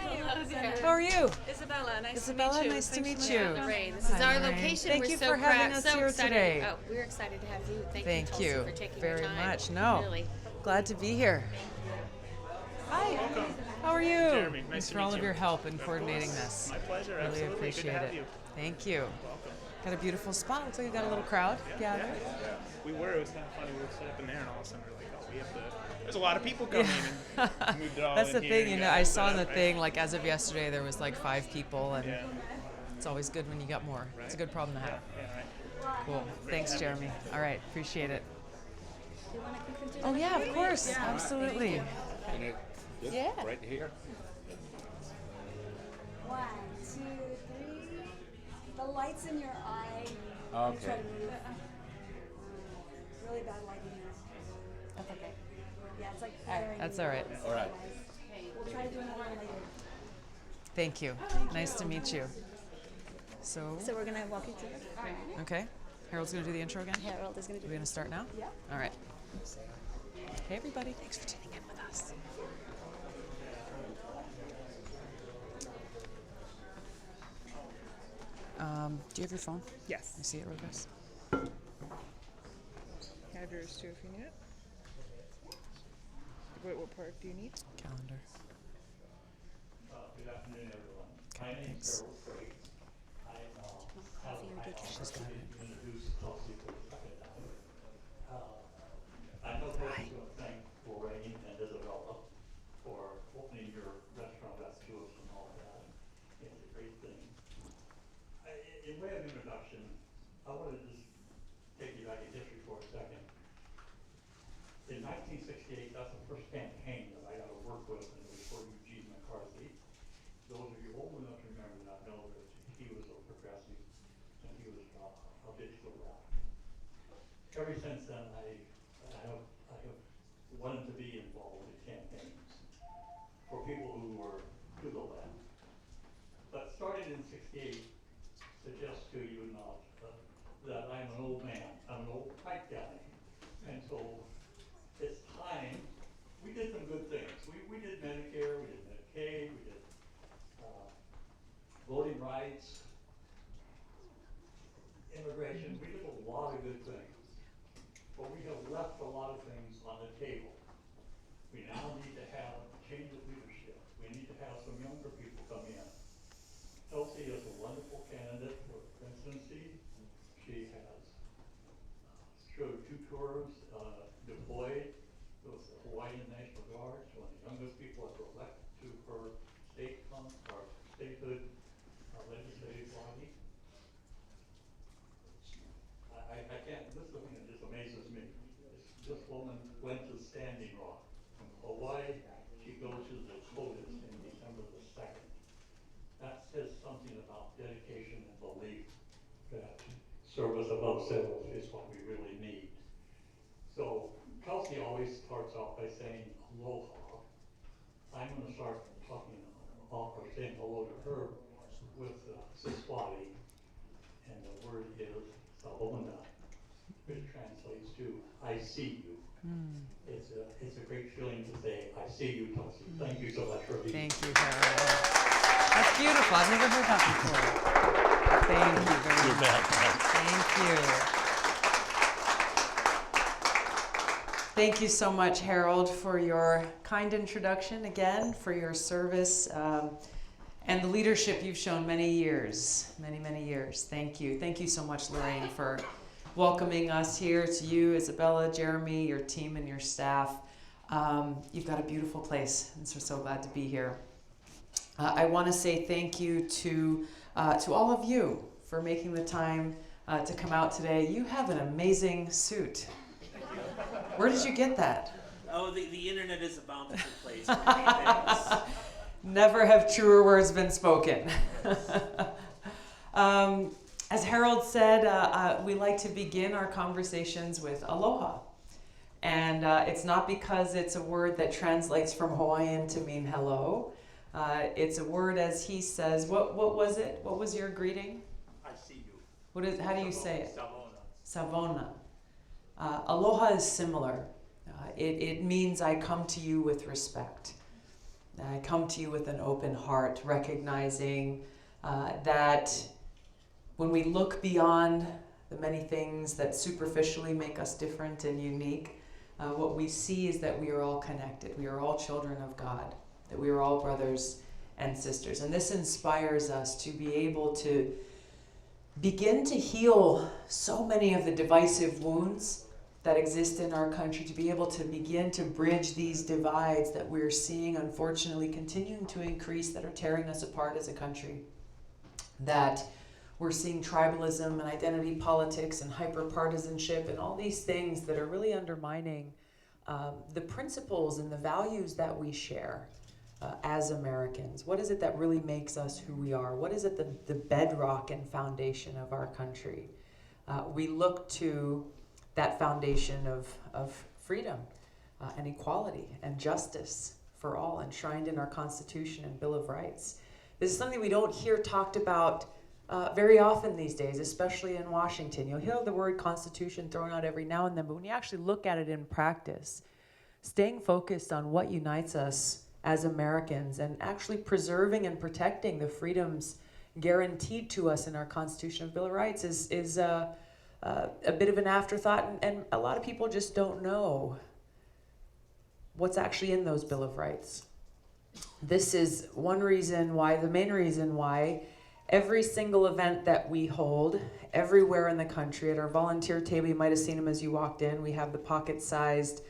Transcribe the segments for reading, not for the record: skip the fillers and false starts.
How are you? Isabella, nice Isabella, to meet you. nice to Thanks meet so you. much. Lorraine, this is Hi, our Lorraine. location. Thank We're you so for having proud, us so here excited. today. Oh, we're excited to have you. Thank you, Thank Tulsi, you for taking very your time. much. No, Really. glad to be here. Hi. Welcome. How are you? Jeremy, nice Thanks to for meet all of you. your help in Of coordinating course. this. My pleasure. Really Absolutely. appreciate Good to have it. you. Thank you. Welcome. Got a beautiful spot. Looks like you got a little crowd gathered. Yeah. We were. It was kind of funny. We were set up in there, and all of a sudden we're like, oh, we have to. There's a lot of people coming, and moved it all That's in the here thing, and you know. got I it saw set in the up, right? thing, like as of yesterday, there was like 5 people, and Yeah. it's always good when you got more. It's a good problem to have. Yeah. Right. Cool. Thanks, to have Jeremy. All right, appreciate it. Do you want to continue? Oh yeah, of course, absolutely. And it, this Yeah. right here. 1, 2, 3. The light's in your eye. Okay. Try to move. Really bad lighting there. That's okay. Yeah, it's like glaring. That's all right. All right. We'll try to do another one later. Thank you. Nice to meet you. So, So we're gonna walk you through this. okay. Harold's gonna do the intro again. Harold is gonna Are do. we gonna start now? Yeah. All right. Hey everybody, thanks for tuning in with us. Do you have your phone? Yes. I see it real fast. I have yours too if you need it. Wait, what part do you need? Calendar. Good afternoon, everyone. Okay, My name thanks. is Harold Craig. I She's got it. introduce Tulsi for the second time. I know Tulsi to thank Lorraine and Isabella for opening your restaurant up to us and all that. It's a great thing. In way of introduction, I want to just take you back in history for a second. In 1968, that's the first campaign that I got to work with, and it was for Eugene McCarthy. Those of you old enough to remember that know that he was a progressive, and he was a digital rock. Ever since then, I have wanted to be involved in campaigns for people who were to the left. But starting in '68, suggest to you not that I'm an old man. I'm an old white guy, and so it's time. We did some good things. We did Medicare, we did Medicaid, we did voting rights, immigration. We did a lot of good things, but we have left a lot of things on the table. We now need to have a change of leadership. We need to have some younger people come in. Tulsi is a wonderful candidate for presidency. She has showed 2 tours deployed with the Hawaiian National Guard. She's one of the youngest people ever elected to her statehood legislative body. I can't, this is the thing that just amazes me. This woman went to Standing Rock from Hawaii. She goes to the Dakotas in December the 2nd. That says something about dedication and belief that service above self is what we really need. So Kelsey always starts off by saying aloha. I'm going to start talking off or saying hello to her with Siswati, and the word is sabona, which translates to I see you. It's a great feeling to say I see you, Tulsi. Thank you so much for being here. Thank you, Harold. That's beautiful. I've never heard that before. Thank you very much. Thank you. Thank you so much, Harold, for your kind introduction again, for your service, and the leadership you've shown many years, many years. Thank you. Thank you so much, Lorraine, for welcoming us here, to you, Isabella, Jeremy, your team, and your staff. You've got a beautiful place, and so we're so glad to be here. I want to say thank you to all of you for making the time to come out today. You have an amazing suit. Where did you get that? Oh, the internet is a bountiful place. For many things. Never have truer words been spoken. As Harold said, we like to begin our conversations with aloha. And it's not because it's a word that translates from Hawaiian to mean hello. It's a word, as he says, what was it? What was your greeting? I see you. How do you say it? Savona. Savona. Aloha is similar. It means I come to you with respect. I come to you with an open heart, recognizing that when we look beyond the many things that superficially make us different and unique, what we see is that we are all connected. We are all children of God, that we are all brothers and sisters. And this inspires us to be able to begin to heal so many of the divisive wounds that exist in our country, to be able to begin to bridge these divides that we're seeing, unfortunately, continuing to increase, that are tearing us apart as a country. That we're seeing tribalism and identity politics and hyper-partisanship and all these things that are really undermining the principles and the values that we share as Americans. What is it that really makes us who we are? What is it the bedrock and foundation of our country? We look to that foundation of freedom and equality and justice for all, enshrined in our Constitution and Bill of Rights. This is something we don't hear talked about very often these days, especially in Washington. You'll hear the word Constitution thrown out every now and then, but when you actually look at it in practice, staying focused on what unites us as Americans and actually preserving and protecting the freedoms guaranteed to us in our Constitution and Bill of Rights is a bit of an afterthought, and a lot of people just don't know what's actually in those Bill of Rights. This is one reason why, the main reason why, every single event that we hold everywhere in the country, at our volunteer table, you might have seen them as you walked in, we have the pocket-sized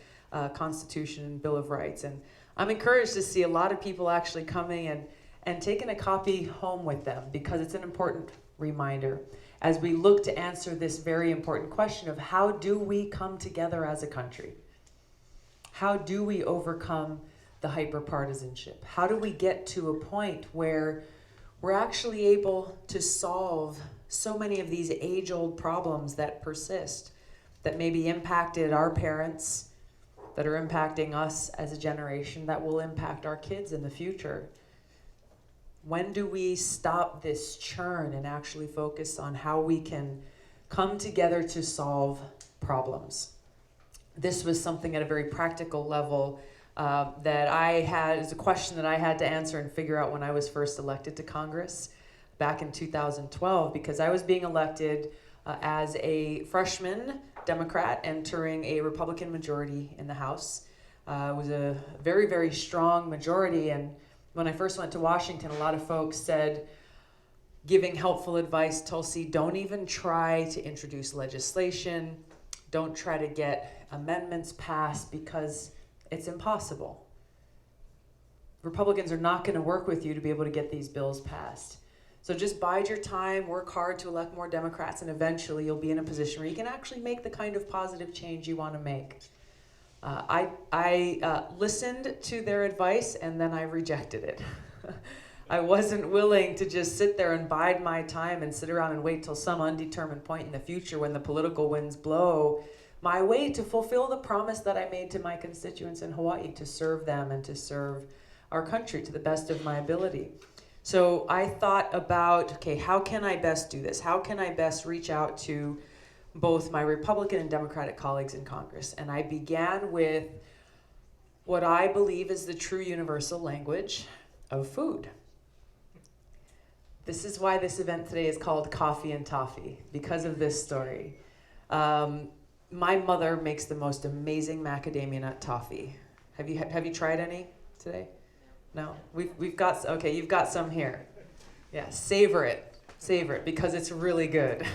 Constitution and Bill of Rights. And I'm encouraged to see a lot of people actually coming and taking a copy home with them, because it's an important reminder as we look to answer this very important question of how do we come together as a country? How do we overcome the hyper-partisanship? How do we get to a point where we're actually able to solve so many of these age-old problems that persist, that maybe impacted our parents, that are impacting us as a generation, that will impact our kids in the future? When do we stop this churn and actually focus on how we can come together to solve problems? This was something at a very practical level that I had, is a question that I had to answer and figure out when I was first elected to Congress back in 2012, because I was being elected as a freshman Democrat entering a Republican majority in the House. It was a very, very strong majority, and when I first went to Washington, a lot of folks said, giving helpful advice, Tulsi, don't even try to introduce legislation. Don't try to get amendments passed, because it's impossible. Republicans are not going to work with you to be able to get these bills passed. So just bide your time, work hard to elect more Democrats, and eventually you'll be in a position where you can actually make the kind of positive change you want to make. I listened to their advice, and then I rejected it. I wasn't willing to just sit there and bide my time and sit around and wait till some undetermined point in the future when the political winds blow my way to fulfill the promise that I made to my constituents in Hawaii, to serve them and to serve our country to the best of my ability. So I thought about, okay, how can I best do this? How can I best reach out to both my Republican and Democratic colleagues in Congress? And I began with what I believe is the true universal language of food. This is why this event today is called Coffee and Toffee, because of this story. My mother makes the most amazing macadamia nut toffee. Have you tried any today? No? We've got, okay, you've got some here. Yeah, savor it, because it's really good.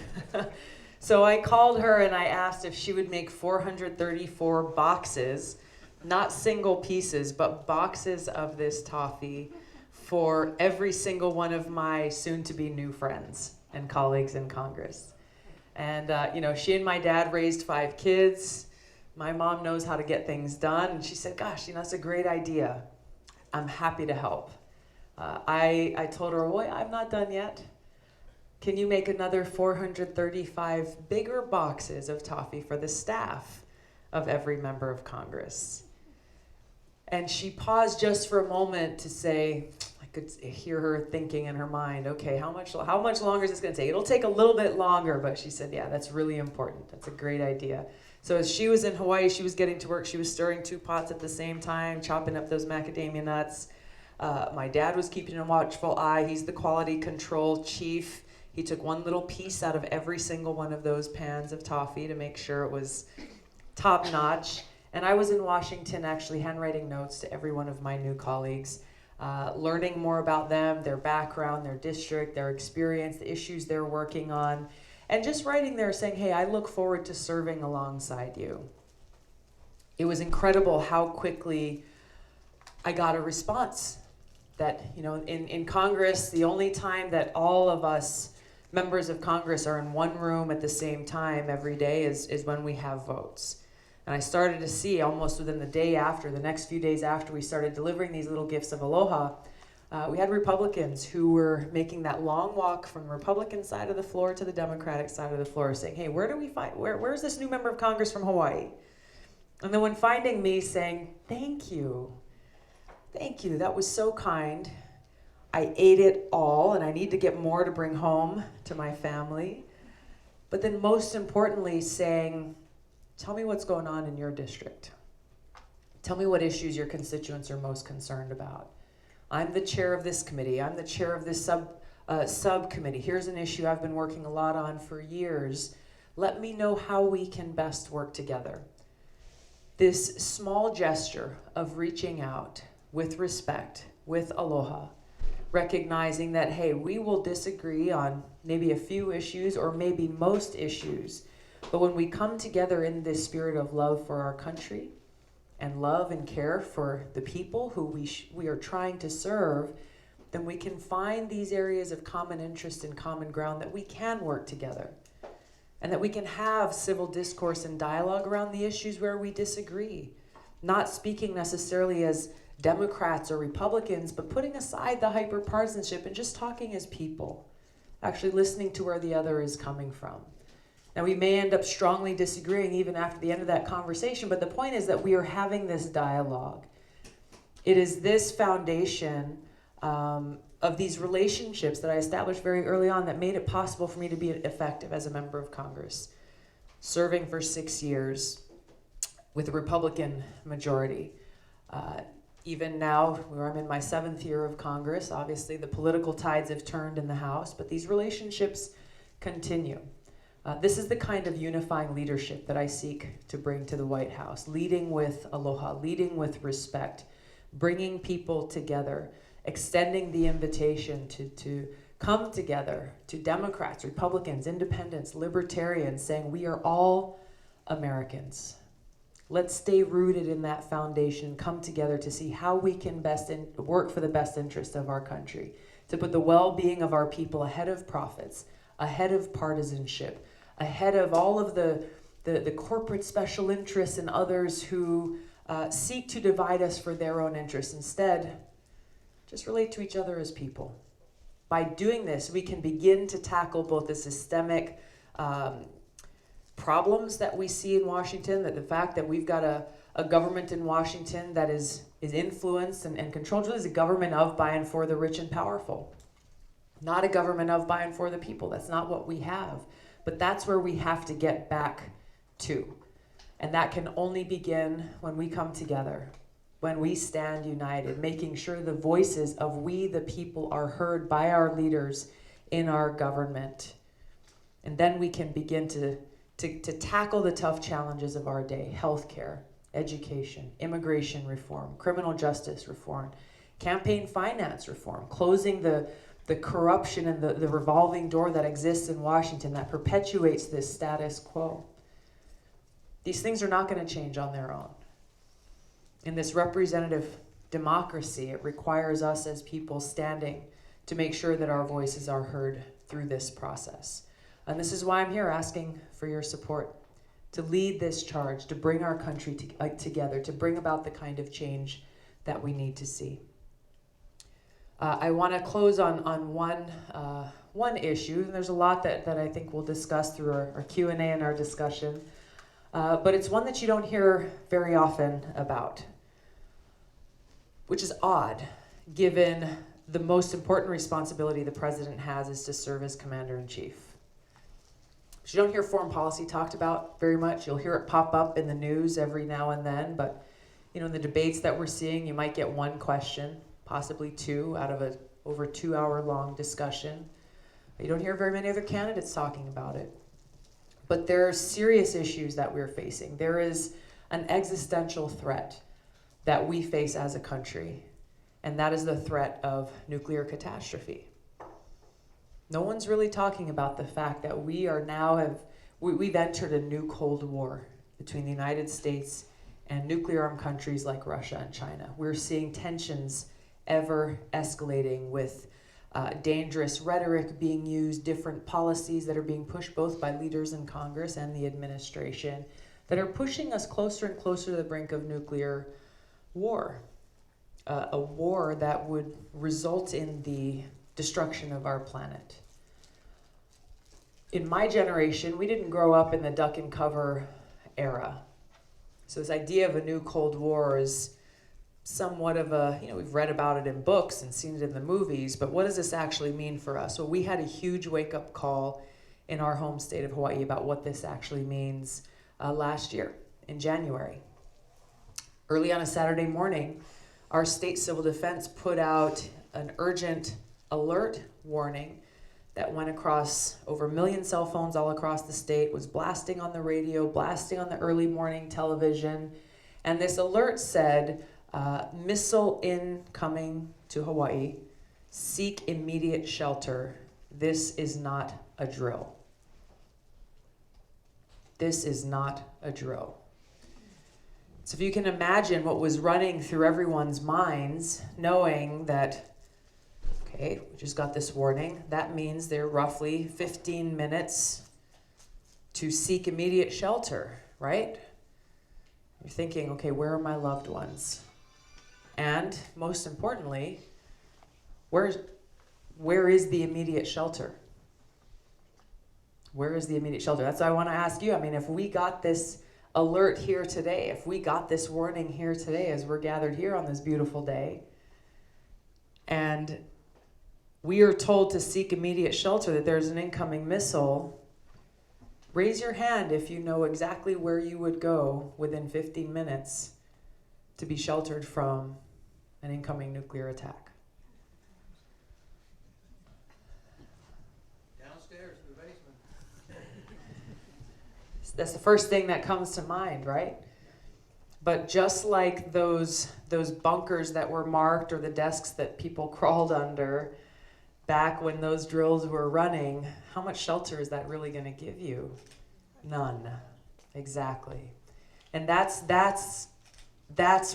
So I called her and I asked if she would make 434 boxes, not single pieces, but boxes of this toffee for every single one of my soon-to-be new friends and colleagues in Congress. And, she and my dad raised 5 kids. My mom knows how to get things done. And she said, gosh, that's a great idea. I'm happy to help. I told her, well, I'm not done yet. Can you make another 435 bigger boxes of toffee for the staff of every member of Congress? And she paused just for a moment to say, I could hear her thinking in her mind, okay, how much longer is this going to take? It'll take a little bit longer, but she said, yeah, that's really important. That's a great idea. So as she was in Hawaii, she was getting to work. She was stirring 2 pots at the same time, chopping up those macadamia nuts. My dad was keeping a watchful eye. He's the quality control chief. He took one little piece out of every single one of those pans of toffee to make sure it was top notch. And I was in Washington actually handwriting notes to every one of my new colleagues, learning more about them, their background, their district, their experience, the issues they're working on, and just writing there saying, hey, I look forward to serving alongside you. It was incredible how quickly I got a response that, you know, in Congress, the only time that all of us members of Congress are in one room at the same time every day is when we have votes. And I started to see almost within the next few days after we started delivering these little gifts of Aloha, we had Republicans who were making that long walk from the Republican side of the floor to the Democratic side of the floor saying, hey, where's this new member of Congress from Hawaii? And then when finding me saying, thank you, that was so kind. I ate it all and I need to get more to bring home to my family. But then most importantly saying, tell me what's going on in your district. Tell me what issues your constituents are most concerned about. I'm the chair of this committee. I'm the chair of this subcommittee. Here's an issue I've been working a lot on for years. Let me know how we can best work together. This small gesture of reaching out with respect, with aloha, recognizing that, hey, we will disagree on maybe a few issues or maybe most issues, but when we come together in this spirit of love for our country and love and care for the people who we are trying to serve, then we can find these areas of common interest and common ground that we can work together and that we can have civil discourse and dialogue around the issues where we disagree, not speaking necessarily as Democrats or Republicans, but putting aside the hyper-partisanship and just talking as people, actually listening to where the other is coming from. Now, we may end up strongly disagreeing even after the end of that conversation, but the point is that we are having this dialogue. It is this foundation of these relationships that I established very early on that made it possible for me to be effective as a member of Congress, serving for 6 years with a Republican majority. Even now, where I'm in my 7th year of Congress, obviously the political tides have turned in the House, but these relationships continue. This is the kind of unifying leadership that I seek to bring to the White House, leading with aloha, leading with respect, bringing people together, extending the invitation to come together, to Democrats, Republicans, independents, libertarians, saying we are all Americans. Let's stay rooted in that foundation, come together to see how we can work for the best interest of our country, to put the well-being of our people ahead of profits, ahead of partisanship, ahead of all of the corporate special interests and others who seek to divide us for their own interests. Instead, just relate to each other as people. By doing this, we can begin to tackle both the systemic problems that we see in Washington, that the fact that we've got a government in Washington that is influenced and controlled, really is a government of, by, and for the rich and powerful. Not a government of, by, and for the people. That's not what we have. But that's where we have to get back to. And that can only begin when we come together, when we stand united, making sure the voices of we the people are heard by our leaders in our government. And then we can begin to tackle the tough challenges of our day: healthcare, education, immigration reform, criminal justice reform, campaign finance reform, closing the corruption and the revolving door that exists in Washington that perpetuates this status quo. These things are not going to change on their own. In this representative democracy, it requires us as people standing to make sure that our voices are heard through this process. And this is why I'm here asking for your support to lead this charge, to bring our country together, to bring about the kind of change that we need to see. I want to close on one issue, and there's a lot that I think we'll discuss through our Q&A and our discussion, but it's one that you don't hear very often about, which is odd, given the most important responsibility the president has is to serve as commander-in-chief. So you don't hear foreign policy talked about very much. You'll hear it pop up in the news every now and then, but in the debates that we're seeing, you might get one question possibly 2 out of a over 2-hour-long discussion. You don't hear very many other candidates talking about it. But there are serious issues that we're facing. There is an existential threat that we face as a country, and that is the threat of nuclear catastrophe. No one's really talking about the fact that we've entered a new Cold War between the United States and nuclear-armed countries like Russia and China. We're seeing tensions ever escalating with dangerous rhetoric being used, different policies that are being pushed both by leaders in Congress and the administration that are pushing us closer and closer to the brink of nuclear war. A war that would result in the destruction of our planet. In my generation, we didn't grow up in the duck and cover era. So this idea of a new Cold War is somewhat of a, we've read about it in books and seen it in the movies, but what does this actually mean for us? Well, we had a huge wake-up call in our home state of Hawaii about what this actually means last year in January. Early on a Saturday morning, our state civil defense put out an urgent alert warning that went across over 1 million cell phones all across the state, was blasting on the radio, blasting on the early morning television, and this alert said, missile incoming to Hawaii, seek immediate shelter. This is not a drill. This is not a drill. So if you can imagine what was running through everyone's minds, knowing that, okay, we just got this warning, that means they're roughly 15 minutes to seek immediate shelter, right? You're thinking, okay, where are my loved ones? And most importantly, where is the immediate shelter? Where is the immediate shelter? That's what I want to ask you. I mean, if we got this alert here today, if we got this warning here today as we're gathered here on this beautiful day, and we are told to seek immediate shelter, that there's an incoming missile, raise your hand if you know exactly where you would go within 15 minutes to be sheltered from an incoming nuclear attack. Downstairs in the basement. That's the first thing that comes to mind, right? But just like those bunkers that were marked or the desks that people crawled under back when those drills were running, how much shelter is that really going to give you? None. Exactly. And that's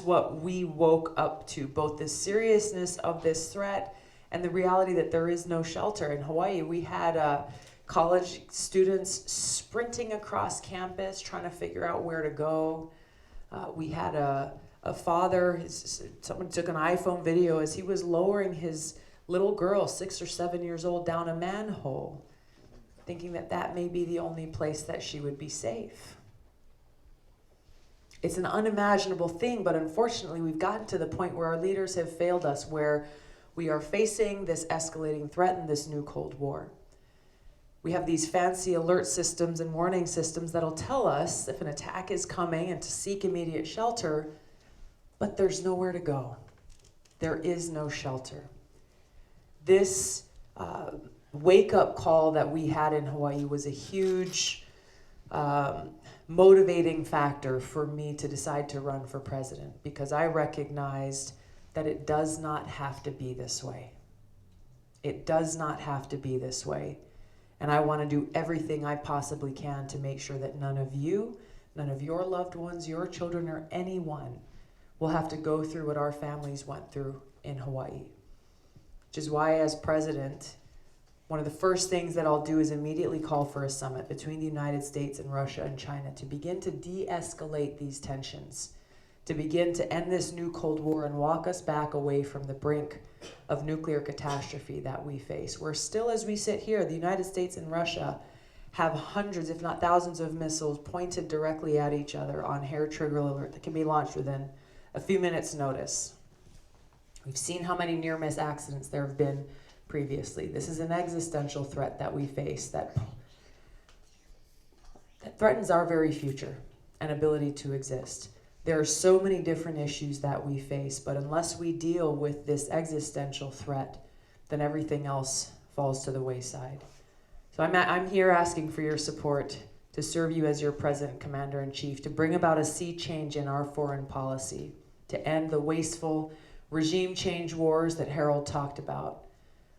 what we woke up to, both the seriousness of this threat and the reality that there is no shelter. In Hawaii, we had college students sprinting across campus trying to figure out where to go. We had a father, someone took an iPhone video as he was lowering his little girl, 6 or 7 years old, down a manhole, thinking that that may be the only place that she would be safe. It's an unimaginable thing, but unfortunately we've gotten to the point where our leaders have failed us, where we are facing this escalating threat and this new Cold War. We have these fancy alert systems and warning systems that'll tell us if an attack is coming and to seek immediate shelter, but there's nowhere to go. There is no shelter. This wake-up call that we had in Hawaii was a huge motivating factor for me to decide to run for president, because I recognized that it does not have to be this way. It does not have to be this way. And I want to do everything I possibly can to make sure that none of you, none of your loved ones, your children, or anyone will have to go through what our families went through in Hawaii. Which is why, as president, one of the first things that I'll do is immediately call for a summit between the United States and Russia and China to begin to de-escalate these tensions, to begin to end this new Cold War and walk us back away from the brink of nuclear catastrophe that we face. Where still, as we sit here, the United States and Russia have hundreds, if not thousands, of missiles pointed directly at each other on hair trigger alert that can be launched within a few minutes' notice. We've seen how many near-miss accidents there have been previously. This is an existential threat that we face that threatens our very future and ability to exist. There are so many different issues that we face, but unless we deal with this existential threat, then everything else falls to the wayside. So I'm here asking for your support to serve you as your President, Commander-in-Chief, to bring about a sea change in our foreign policy, to end the wasteful regime change wars that Harold talked about,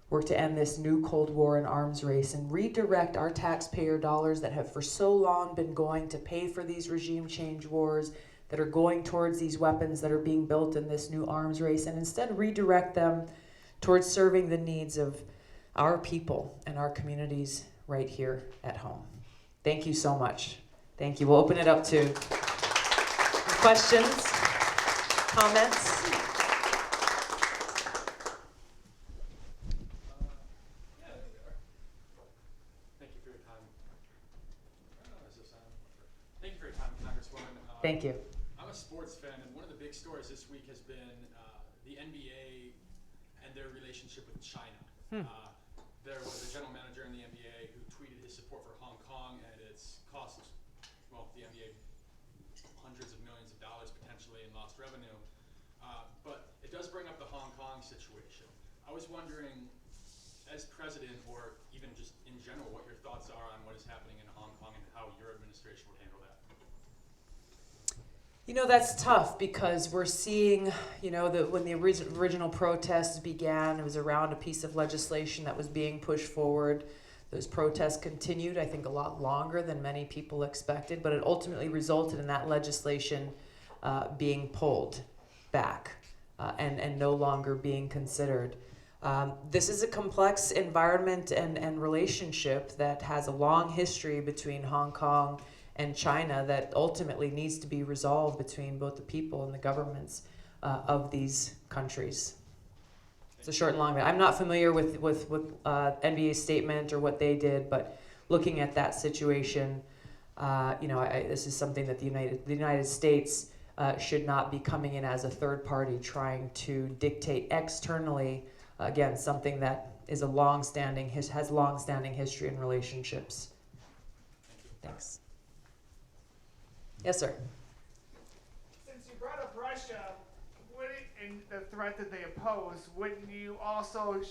work to end this new Cold War and arms race, and redirect our taxpayer dollars that have for so long been going to pay for these regime change wars, that are going towards these weapons that are being built in this new arms race, and instead redirect them towards serving the needs of our people and our communities right here at home. Thank you so much. Thank you. We'll open it up to questions, comments. Thank you for your time. Thank you for your time, Congresswoman. Thank you. I'm a sports fan, and one of the big stories this week has been the NBA and their relationship with China. There was a general manager in the NBA who tweeted his support for Hong Kong, and it's cost, well, the NBA hundreds of millions of dollars potentially in lost revenue. But it does bring up the Hong Kong situation. I was wondering, as president, or even just in general, what your thoughts are on what is happening in Hong Kong and how your administration would handle that. You know, that's tough because we're seeing, you know, that when the original protests began, it was around a piece of legislation that was being pushed forward. Those protests continued, I think, a lot longer than many people expected, but it ultimately resulted in that legislation being pulled back and no longer being considered. This is a complex environment and relationship that has a long history between Hong Kong and China that ultimately needs to be resolved between both the people and the governments of these countries. It's a short and long bit. I'm not familiar with NBA's statement or what they did, but looking at that situation, you know, this is something that the United States should not be coming in as a third party trying to dictate externally. Again, something that is a has long-standing history and relationships. Thanks. Yes, sir. Since you brought up Russia, and the threat that they pose,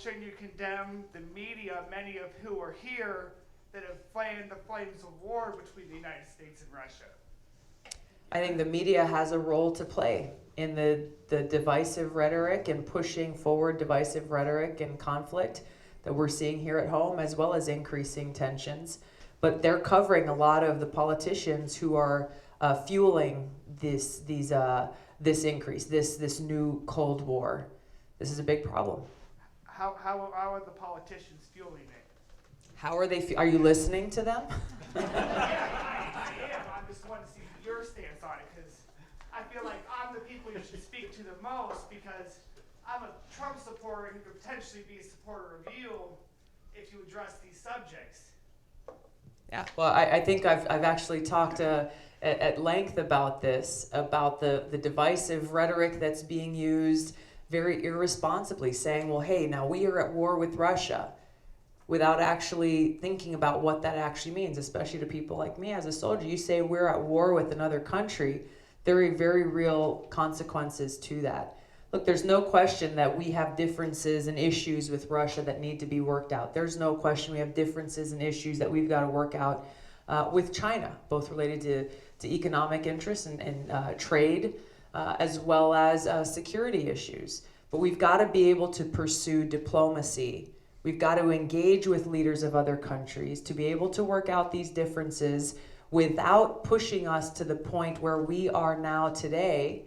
shouldn't you condemn the media, many of who are here, that have fanned the flames of war between the United States and Russia? I think the media has a role to play in the divisive rhetoric and pushing forward divisive rhetoric and conflict that we're seeing here at home, as well as increasing tensions. But they're covering a lot of the politicians who are fueling this increase, this new Cold War. This is a big problem. How are the politicians fueling it? How are they? Are you listening to them? Yeah, I am. I just want to see your stance on it, because I feel like I'm the people you should speak to the most, because I'm a Trump supporter who could potentially be a supporter of you if you address these subjects. Yeah. Well, I think I've actually talked at length about this, about the divisive rhetoric that's being used very irresponsibly, saying, well, hey, now we are at war with Russia, without actually thinking about what that actually means, especially to people like me as a soldier. You say we're at war with another country, there are very real consequences to that. Look, there's no question that we have differences and issues with Russia that need to be worked out. There's no question we have differences and issues that we've got to work out with China, both related to economic interests and trade, as well as security issues. But we've got to be able to pursue diplomacy. We've got to engage with leaders of other countries to be able to work out these differences without pushing us to the point where we are now today,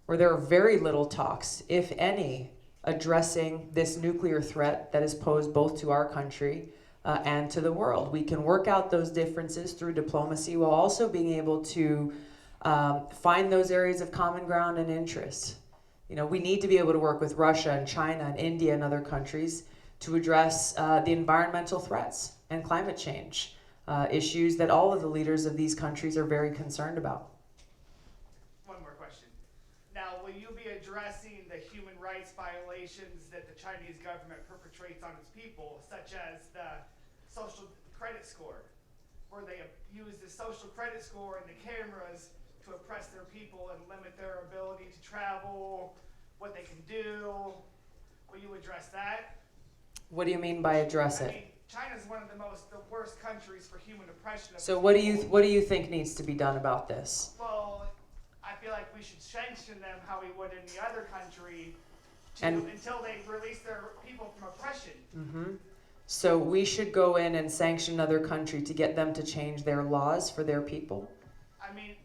where there are very little talks, if any, addressing this nuclear threat that is posed both to our country and to the world. We can work out those differences through diplomacy while also being able to find those areas of common ground and interest. You know, we need to be able to work with Russia and China and India and other countries to address the environmental threats and climate change issues that all of the leaders of these countries are very concerned about. One more question. Now, will you be addressing the human rights violations that the Chinese government perpetrates on its people, such as the social credit score, where they use the social credit score and the cameras to oppress their people and limit their ability to travel, what they can do. Will you address that? What do you mean by address I it? mean, China's one of the worst countries for human oppression. Of So its what people. do you think needs to be done about this? Well, I feel like we should sanction them how we would in the other country And- until they release their people from oppression. Mm-hmm. So we should go in and sanction another country to get them to change their laws for their people? I mean,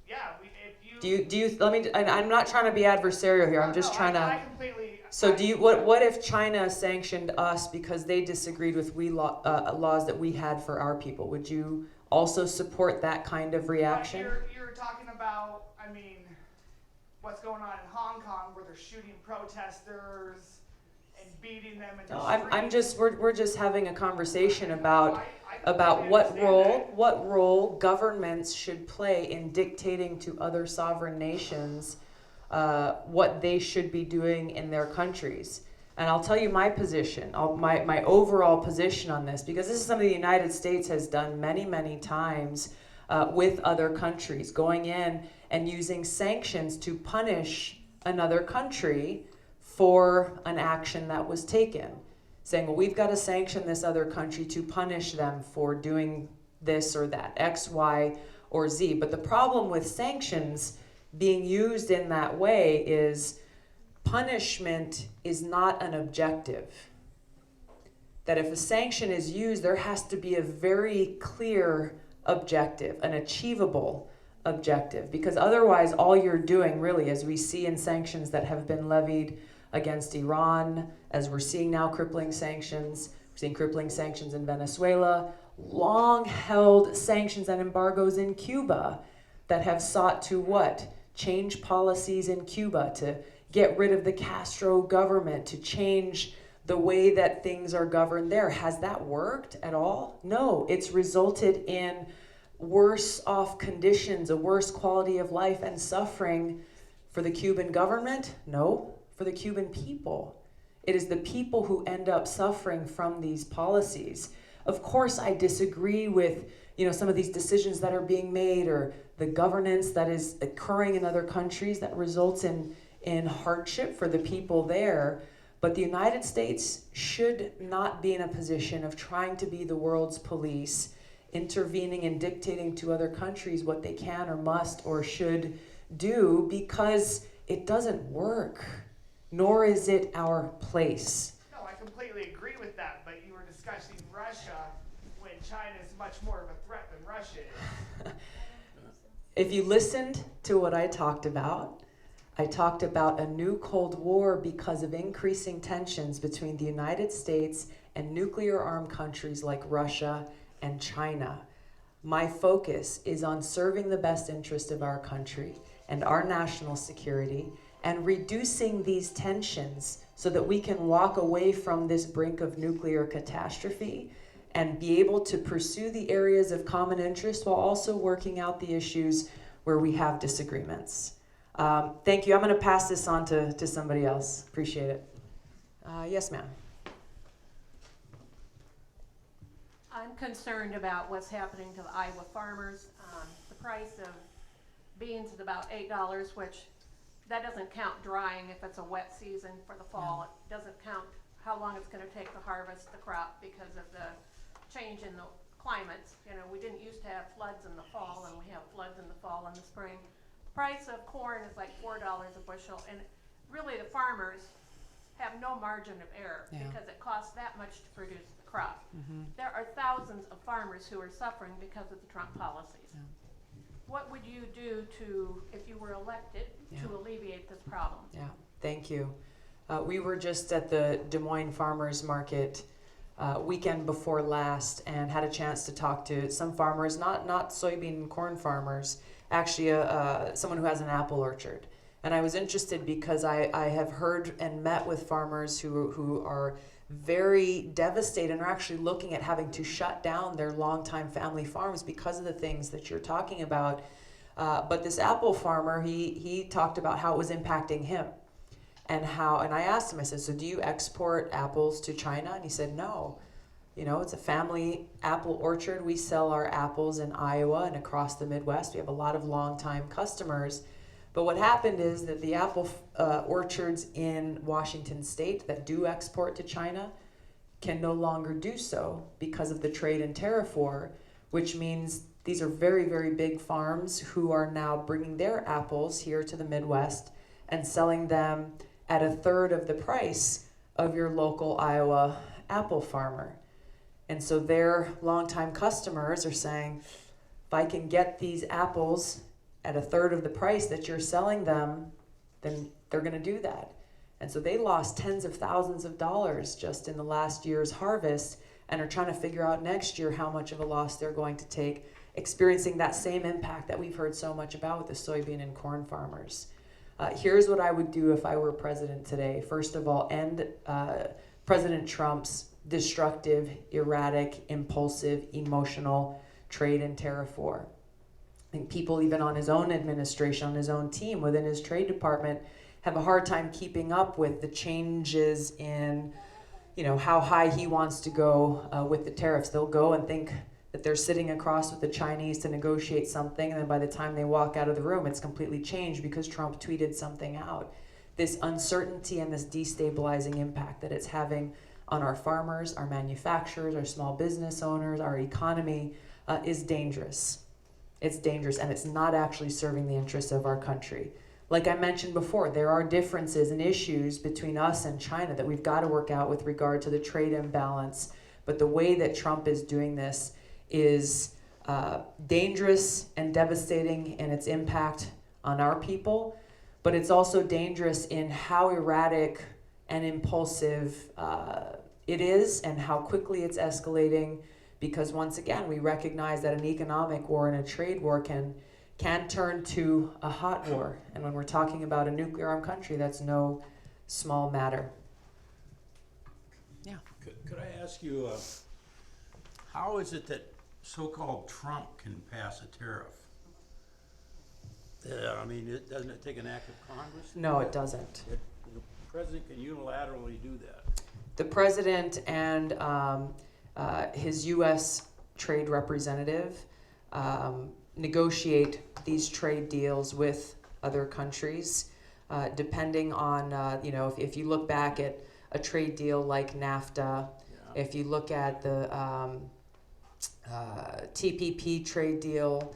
yeah, if you... Do you, let me, and I'm not trying to be adversarial here, I'm just trying to... I completely... So what if China sanctioned us because they disagreed with laws that we had for our people? Would you also support that kind of reaction? You're talking about, I mean, what's going on in Hong Kong where they're shooting protesters and beating them in the No, I'm streets. just we're just having a conversation about I completely what understand that. role governments should play in dictating to other sovereign nations what they should be doing in their countries. And I'll tell you my position, my overall position on this, because this is something the United States has done many, many times with other countries, going in and using sanctions to punish another country for an action that was taken. Saying, well, we've got to sanction this other country to punish them for doing this or that, X, Y, or Z. But the problem with sanctions being used in that way is punishment is not an objective. That if a sanction is used, there has to be a very clear objective, an achievable objective, because otherwise all you're doing really, as we see in sanctions that have been levied against Iran, as we're seeing now crippling sanctions, we're seeing crippling sanctions in Venezuela, long-held sanctions and embargoes in Cuba that have sought to what? Change policies in Cuba, to get rid of the Castro government, to change the way that things are governed there. Has that worked at all? No, it's resulted in worse off conditions, a worse quality of life and suffering for the Cuban government? No, for the Cuban people. It is the people who end up suffering from these policies. Of course, I disagree with, some of these decisions that are being made or the governance that is occurring in other countries that results in hardship for the people there. But the United States should not be in a position of trying to be the world's police, intervening and dictating to other countries what they can or must or should do, because it doesn't work, nor is it our place. No, I completely agree with that, but you were discussing Russia when China is much more of a threat than Russia is. If you listened to what I talked about a new Cold War because of increasing tensions between the United States and nuclear-armed countries like Russia and China. My focus is on serving the best interest of our country and our national security and reducing these tensions so that we can walk away from this brink of nuclear catastrophe and be able to pursue the areas of common interest while also working out the issues where we have disagreements. Thank you. I'm going to pass this on to somebody else. Appreciate it. Yes, ma'am. I'm concerned about what's happening to the Iowa farmers. The price of beans is about $8, which that doesn't count drying if it's a wet season for the fall. It doesn't count how long it's going to take to harvest the crop because of the change in the climates. We didn't used to have floods in the fall, and we have floods in the fall and the spring. The price of corn is like $4 a bushel, and really the farmers have no margin of error because it costs that much to produce the crop. There are thousands of farmers who are suffering because of the Trump policies. What would you do if you were elected to alleviate this problem? Yeah, thank you. We were just at the Des Moines Farmers Market weekend before last and had a chance to talk to some farmers, not soybean and corn farmers, actually someone who has an apple orchard. And I was interested because I have heard and met with farmers who are very devastated and are actually looking at having to shut down their longtime family farms because of the things that you're talking about. But this apple farmer, he talked about how it was impacting him and I asked him, I said, so do you export apples to China? And he said, no. You know, it's a family apple orchard. We sell our apples in Iowa and across the Midwest. We have a lot of longtime customers. But what happened is that the apple orchards in Washington state that do export to China can no longer do so because of the trade and tariff war, which means these are very, very big farms who are now bringing their apples here to the Midwest and selling them at a third of the price of your local Iowa apple farmer. And so their longtime customers are saying, if I can get these apples at a third of the price that you're selling them, then they're going to do that. And so they lost tens of thousands of dollars just in the last year's harvest and are trying to figure out next year how much of a loss they're going to take, experiencing that same impact that we've heard so much about with the soybean and corn farmers. Here's what I would do if I were president today. First of all, end President Trump's destructive, erratic, impulsive, emotional trade and tariff war. I think people even on his own administration, on his own team within his trade department have a hard time keeping up with the changes in, you know, how high he wants to go with the tariffs. They'll go and think that they're sitting across with the Chinese to negotiate something, and then by the time they walk out of the room, it's completely changed because Trump tweeted something out. This uncertainty and this destabilizing impact that it's having on our farmers, our manufacturers, our small business owners, our economy is dangerous. It's dangerous, and it's not actually serving the interests of our country. Like I mentioned before, there are differences and issues between us and China that we've got to work out with regard to the trade imbalance. But the way that Trump is doing this is dangerous and devastating in its impact on our people, but it's also dangerous in how erratic and impulsive it is and how quickly it's escalating, because once again, we recognize that an economic war and a trade war can turn to a hot war. And when we're talking about a nuclear armed country, that's no small matter. Yeah. Could I ask you, how is it that so-called Trump can pass a tariff? I mean, doesn't it take an act of Congress? No, it doesn't. The president can unilaterally do that. The president and his U.S. trade representative negotiate these trade deals with other countries, depending on, you know, if you look back at a trade deal like NAFTA, if you look at the TPP trade deal,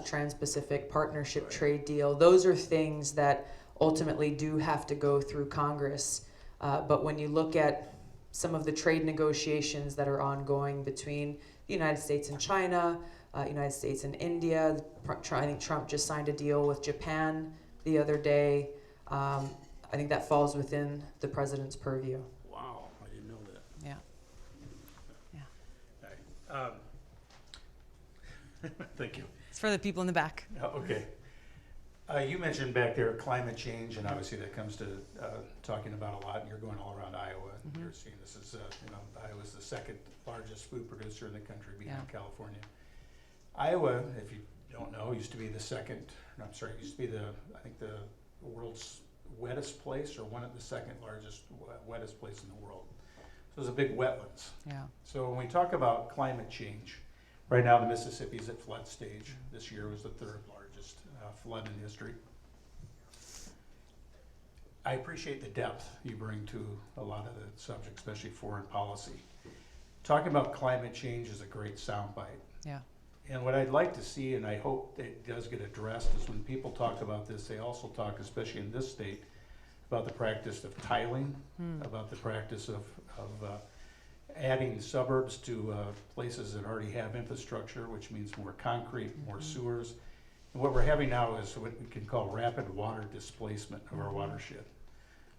Trans-Pacific Partnership trade deal, those are things that ultimately do have to go through Congress. But when you look at some of the trade negotiations that are ongoing between the United States and China, United States and India, I think Trump just signed a deal with Japan the other day. I think that falls within the president's purview. Wow, I didn't know that. Yeah. Yeah. Thank you. It's for the people in the back. Okay. You mentioned back there climate change, and obviously that comes to talking about a lot, and you're going all around Iowa. Mm-hmm. You're seeing this as, you know, Iowa's the second largest food producer in the country behind California. Iowa, if you don't know, used to be the used to be I think the world's wettest place, or one of the second largest wettest place in the world. So it's a big wetlands. Yeah. So when we talk about climate change, right now the Mississippi's at flood stage. This year was the third largest flood in history. I appreciate the depth you bring to a lot of the subjects, especially foreign policy. Talking about climate change is a great soundbite. Yeah. And what I'd like to see, and I hope it does get addressed, is when people talk about this, they also talk, especially in this state, about the practice of tiling, about the practice of adding suburbs to places that already have infrastructure, which means more concrete, more sewers. And what we're having now is what we can call rapid water displacement of our watershed.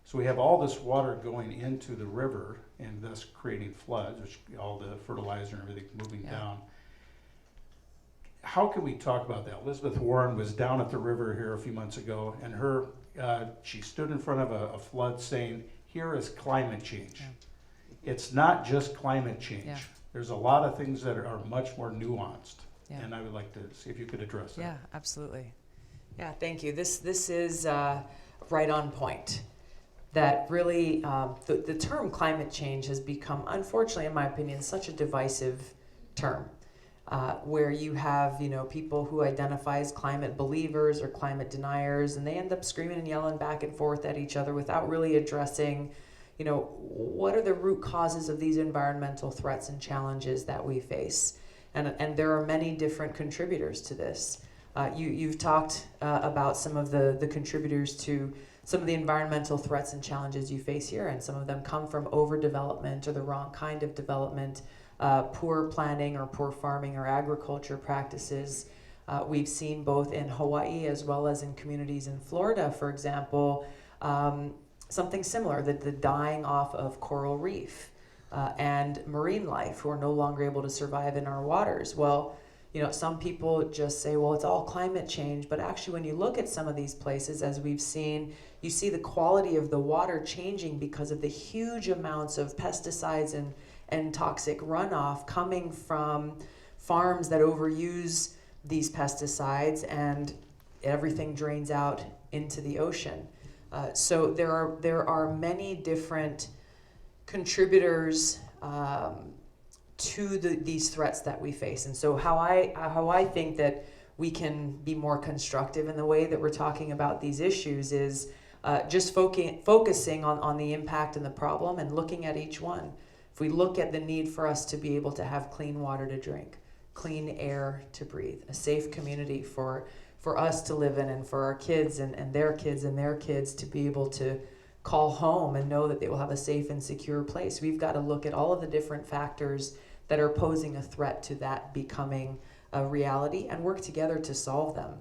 So we have all this water going into the river and thus creating floods, which all the fertilizer and everything moving down. How can we talk about that? Elizabeth Warren was down at the river here a few months ago, and she stood in front of a flood saying, here is climate change. It's not just climate change. There's a lot of things that are much more nuanced. And I would like to see if you could address that. Yeah, absolutely. Yeah, thank you. This is right on point. that really, the term climate change has become, unfortunately, in my opinion, such a divisive term. Where you have, people who identify as climate believers or climate deniers, and they end up screaming and yelling back and forth at each other without really addressing, what are the root causes of these environmental threats and challenges that we face. And there are many different contributors to this. You've talked about some of the contributors to some of the environmental threats and challenges you face here, and some of them come from overdevelopment or the wrong kind of development, poor planning or poor farming or agriculture practices. We've seen both in Hawaii as well as in communities in Florida, for example, something similar, the dying off of coral reef and marine life who are no longer able to survive in our waters. Well, some people just say, well, it's all climate change, but actually when you look at some of these places, as we've seen, you see the quality of the water changing because of the huge amounts of pesticides and toxic runoff coming from farms that overuse these pesticides, and everything drains out into the ocean. So there are many different contributors to these threats that we face. And so how I think that we can be more constructive in the way that we're talking about these issues is just focusing on the impact and the problem and looking at each one. If we look at the need for us to be able to have clean water to drink, clean air to breathe, a safe community for us to live in, and for our kids and their kids and their kids to be able to call home and know that they will have a safe and secure place. We've got to look at all of the different factors that are posing a threat to that becoming a reality and work together to solve them.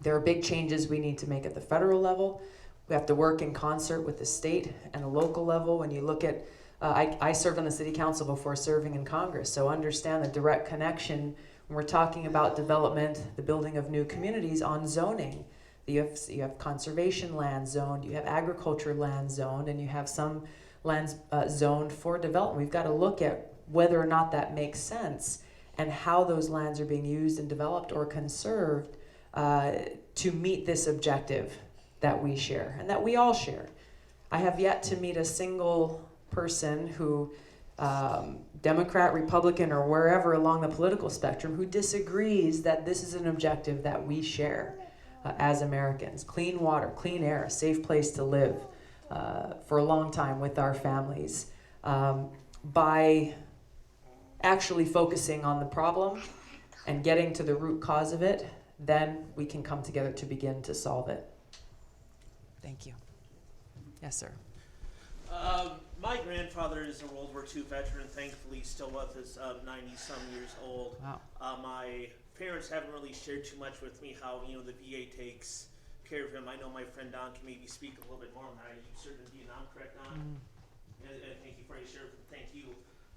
There are big changes we need to make at the federal level. We have to work in concert with the state and the local level. When you look at I served on the city council before serving in Congress, so understand the direct connection when we're talking about development, the building of new communities on zoning. You have conservation land zoned, you have agriculture land zoned, and you have some lands zoned for development. We've got to look at whether or not that makes sense and how those lands are being used and developed or conserved to meet this objective that we share and that we all share. I have yet to meet a single person who, Democrat, Republican, or wherever along the political spectrum, who disagrees that this is an objective that we share as Americans. Clean water, clean air, a safe place to live for a long time with our families. By actually focusing on the problem and getting to the root cause of it, then we can come together to begin to solve it. Thank you. Yes, sir. My grandfather is a World War II veteran, thankfully still with us, 90-some years old. Wow. My parents haven't really shared too much with me how, the VA takes care of him. I know my friend Don can maybe speak a little bit more on that. You served in Vietnam, correct, Don? And thank you for your service. Thank you,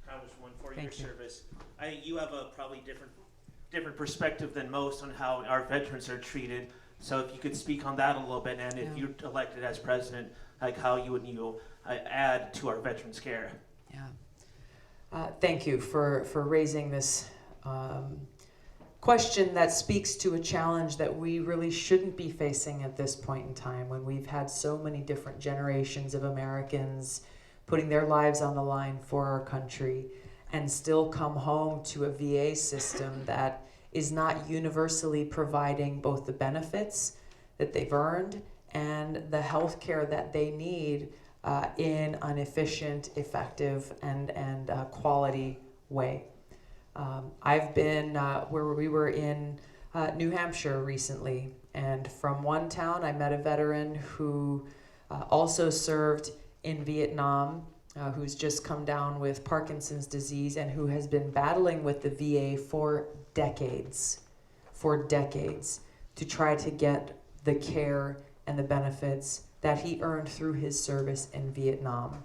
Congresswoman, for your service. I think you have a probably different perspective than most on how our veterans are treated. So if you could speak on that a little bit, and if you're elected as president, like how you would add to our veterans care. Yeah. Thank you for raising this question that speaks to a challenge that we really shouldn't be facing at this point in time, when we've had so many different generations of Americans putting their lives on the line for our country and still come home to a VA system that is not universally providing both the benefits that they've earned and the health care that they need in an efficient, effective, and quality way. I've been where we were in New Hampshire recently, and from one town I met a veteran who also served in Vietnam, who's just come down with Parkinson's disease and who has been battling with the VA for decades to try to get the care and the benefits that he earned through his service in Vietnam,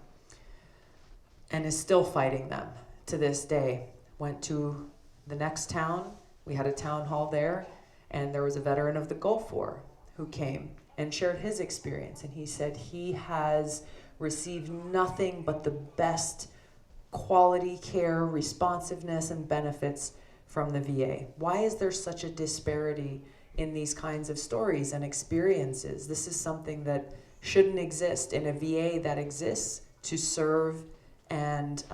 and is still fighting them to this day. Went to the next town, we had a town hall there, and there was a veteran of the Gulf War who came and shared his experience, and he said he has received nothing but the best quality care, responsiveness, and benefits from the VA. Why is there such a disparity in these kinds of stories and experiences? This is something that shouldn't exist in a VA that exists to serve and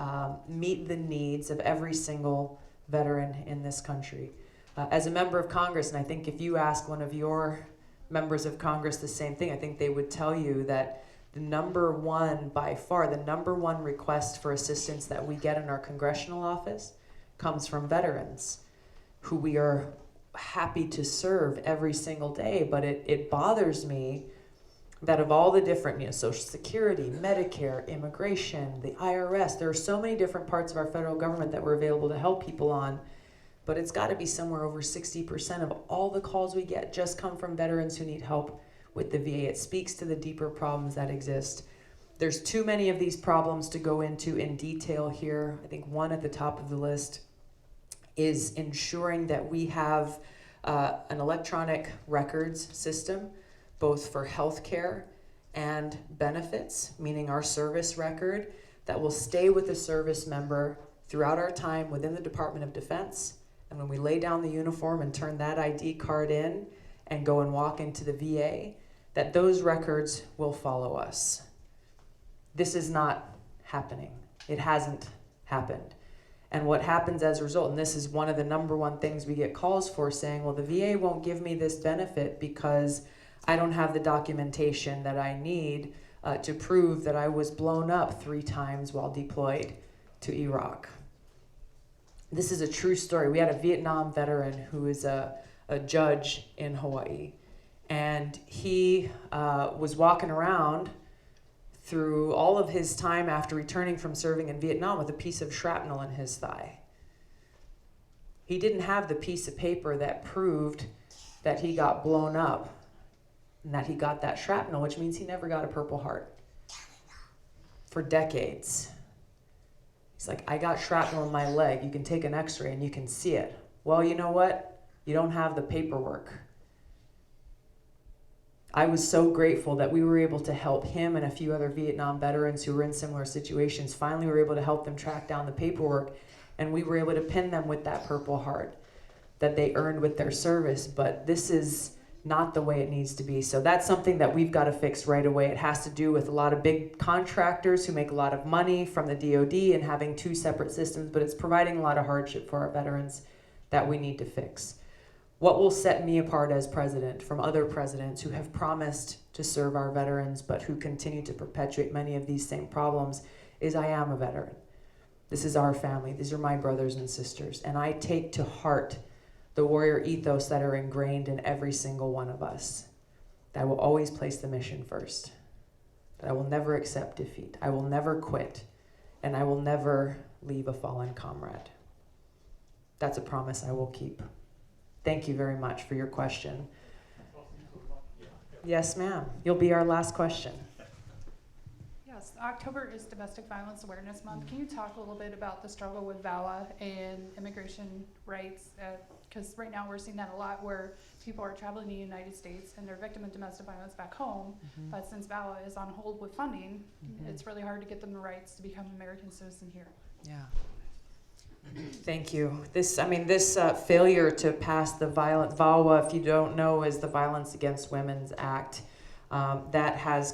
meet the needs of every single veteran in this country. As a member of Congress, and I think if you ask one of your members of Congress the same thing, I think they would tell you that the number one, by far, the number one request for assistance that we get in our congressional office comes from veterans who we are happy to serve every single day. But it bothers me that of all the different, Social Security, Medicare, immigration, the IRS, there are so many different parts of our federal government that we're available to help people on, but it's got to be somewhere over 60% of all the calls we get just come from veterans who need help with the VA. It speaks to the deeper problems that exist. There's too many of these problems to go into in detail here. I think one at the top of the list is ensuring that we have an electronic records system, both for healthcare and benefits, meaning our service record, that will stay with the service member throughout our time within the Department of Defense. And when we lay down the uniform and turn that ID card in and go and walk into the VA, that those records will follow us. This is not happening. It hasn't happened. And what happens as a result, and this is one of the number one things we get calls for, saying, well, the VA won't give me this benefit because I don't have the documentation that I need to prove that I was blown up 3 times while deployed to Iraq. This is a true story. We had a Vietnam veteran who is a judge in Hawaii, and he was walking around through all of his time after returning from serving in Vietnam with a piece of shrapnel in his thigh. He didn't have the piece of paper that proved that he got blown up and that he got that shrapnel, which means he never got a Purple Heart for decades. He's like, I got shrapnel in my leg. You can take an x-ray and you can see it. Well, you know what? You don't have the paperwork. I was so grateful that we were able to help him and a few other Vietnam veterans who were in similar situations. Finally, we were able to help them track down the paperwork, and we were able to pin them with that Purple Heart that they earned with their service. But this is not the way it needs to be. So that's something that we've got to fix right away. It has to do with a lot of big contractors who make a lot of money from the DoD and having 2 separate systems, but it's providing a lot of hardship for our veterans that we need to fix. What will set me apart as president from other presidents who have promised to serve our veterans but who continue to perpetuate many of these same problems is I am a veteran. This is our family. These are my brothers and sisters. And I take to heart the warrior ethos that are ingrained in every single one of us. That I will always place the mission first. That I will never accept defeat. I will never quit. And I will never leave a fallen comrade. That's a promise I will keep. Thank you very much for your question. Yes, ma'am. You'll be our last question. Yes, October is Domestic Violence Awareness Month. Can you talk a little bit about the struggle with VAWA and immigration rights? Because right now we're seeing that a lot where people are traveling to the United States and they're victim of domestic violence back home, but since VAWA is on hold with funding, it's really hard to get them the rights to become American citizen here. Yeah. Thank you. This failure to pass the VAWA, if you don't know, is the Violence Against Women's Act. That has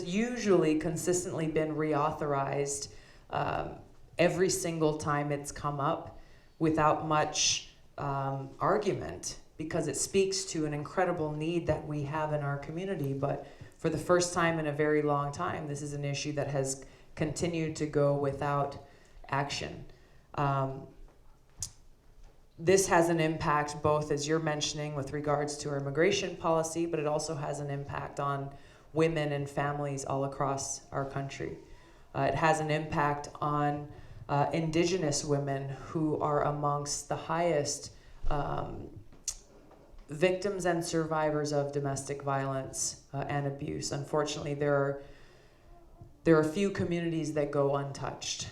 usually consistently been reauthorized every single time it's come up without much argument, because it speaks to an incredible need that we have in our community. But for the first time in a very long time, this is an issue that has continued to go without action. This has an impact both, as you're mentioning, with regards to our immigration policy, but it also has an impact on women and families all across our country. It has an impact on Indigenous women who are amongst the highest victims and survivors of domestic violence and abuse. Unfortunately, there are few communities that go untouched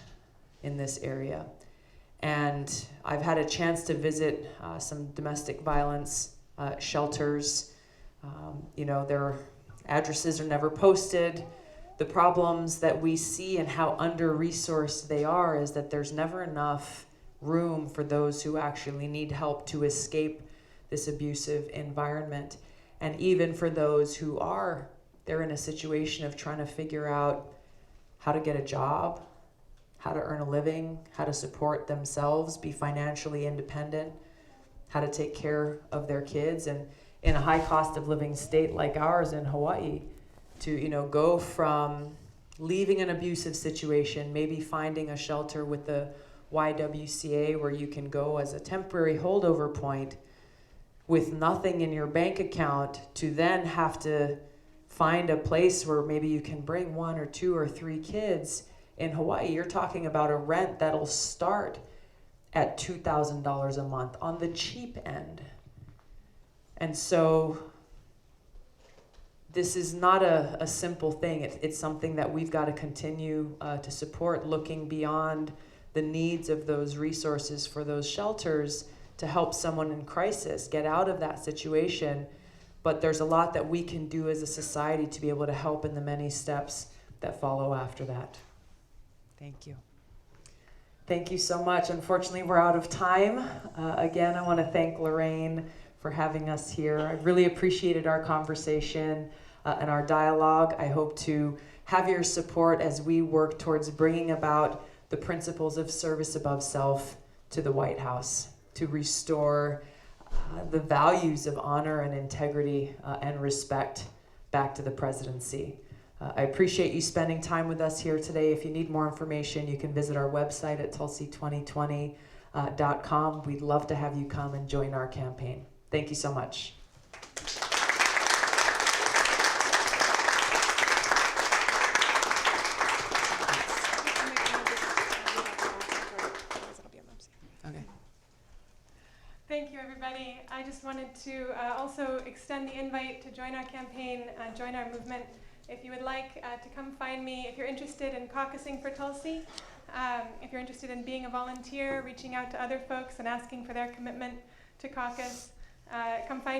in this area. And I've had a chance to visit some domestic violence shelters. Their addresses are never posted. The problems that we see and how under-resourced they are is that there's never enough room for those who actually need help to escape this abusive environment. And even for those who are they're in a situation of trying to figure out how to get a job, how to earn a living, how to support themselves, be financially independent, how to take care of their kids. And in a high cost of living state like ours in Hawaii, to go from leaving an abusive situation, maybe finding a shelter with the YWCA where you can go as a temporary holdover point with nothing in your bank account, to then have to find a place where maybe you can bring 1 or 2 or 3 kids. In Hawaii, you're talking about a rent that'll start at $2,000 a month on the cheap end. And so this is not a simple thing. It's something that we've got to continue to support, looking beyond the needs of those resources for those shelters to help someone in crisis get out of that situation. But there's a lot that we can do as a society to be able to help in the many steps that follow after that. Thank you. Thank you so much. Unfortunately, we're out of time. Again, I want to thank Lorraine for having us here. I really appreciated our conversation and our dialogue. I hope to have your support as we work towards bringing about the principles of service above self to the White House, to restore the values of honor and integrity and respect back to the presidency. I appreciate you spending time with us here today. If you need more information, you can visit our website at tulsi2020.com. We'd love to have you come and join our campaign. Thank you so much. Okay. Thank you, everybody. I just wanted to also extend the invite to join our campaign, join our movement. If you would like to come find me, if you're interested in caucusing for Tulsi, if you're interested in being a volunteer, reaching out to other folks and asking for their commitment to caucus, come find me.